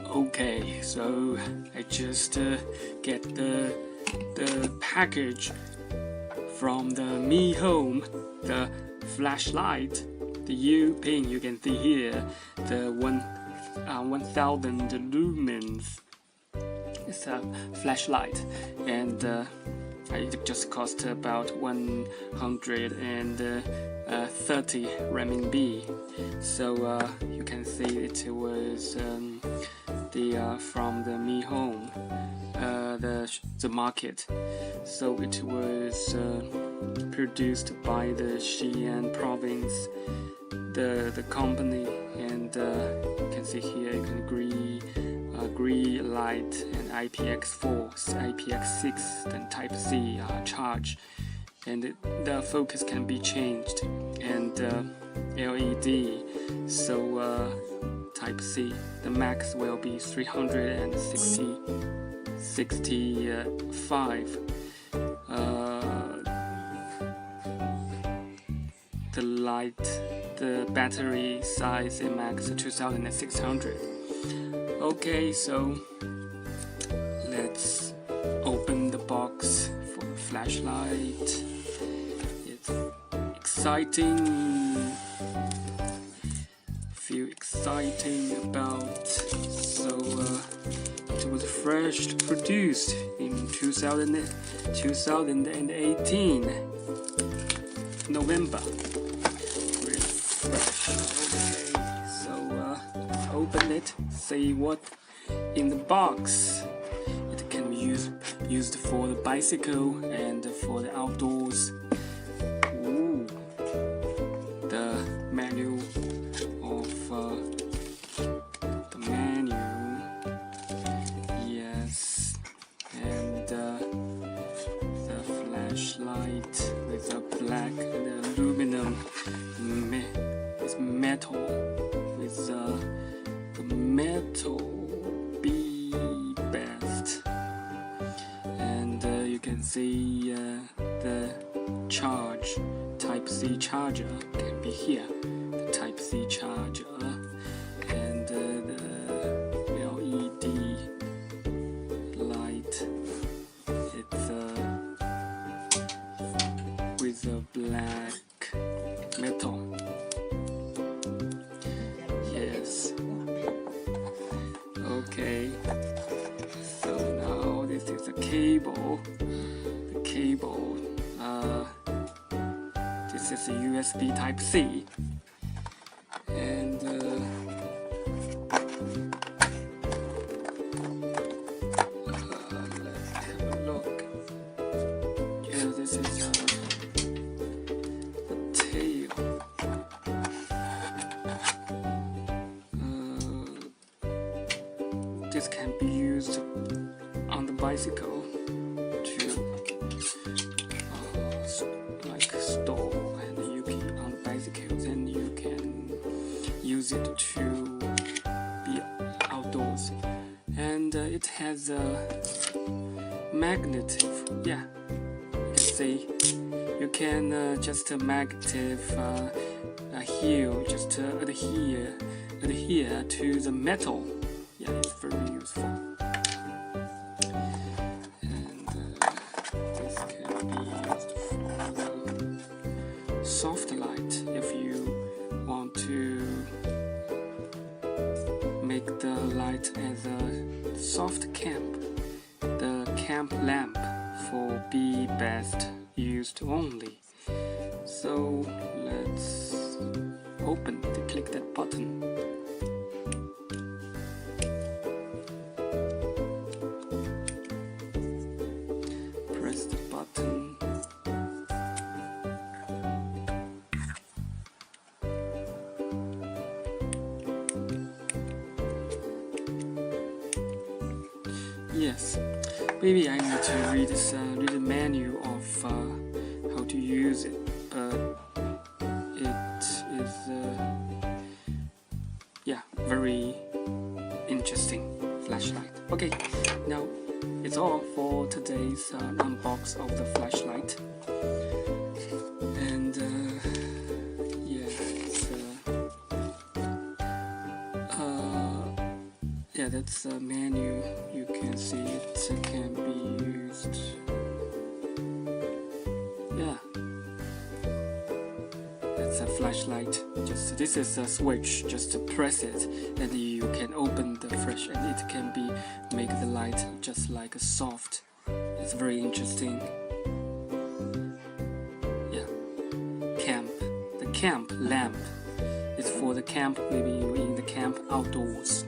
Okay, so I just get the package from the MiHome, the flashlight, the U pin. You can see here the 1000 lumens. It's a flashlight, and it just cost about 130 renminbi. So you can see it was from the MiHome, the market. So it was produced by the Xi'an province, the company, and you can see here you can green light and IPX4, IPX6, then Type C charge, and the focus can be changed, and LED. So Type C, the max will be 365. The battery size is max 2600. Okay, so let's open the box for the flashlight. It's exciting. Feel exciting about. So it was fresh produced in 2018 November. Really fresh. Okay, so open it. See what in the box. It can be used for the bicycle and for the outdoors. Ooh, the manual of the menu. Yes, and the flashlight with a black and aluminum. It's metal with the metal be best, and you can see the charge Type C charger can be here, the Type C charger, and the LED light. It's with a black metal. Yes. Okay, so now this is the cable. The cable, this is a USB Type C, and let's have a look. Yeah, this is the tail. This can be used on the bicycle to like store, and you can on the bicycles, and you can use it to be outdoors. And it has a magnetic. Yeah, you can see you can just magnetic heel, just adhere to the metal. Yeah, it's very useful. And this can be used for the soft light if you want to make the light as a soft camp. The camp lamp for be best used only. So let's open it. Click that button. Yes, maybe I need to read the menu of how to use it, but it is very interesting flashlight. Okay, now it's all for today's unbox of the flashlight, and Yeah, that's a menu. You can see it can be used. Yeah, it's a flashlight. Just this is a switch. Just to press it, and you can open the flash, and it can be make the light just like a soft. It's very interesting. Yeah, camp. The camp lamp is for the camp. Maybe you're in the camp outdoors.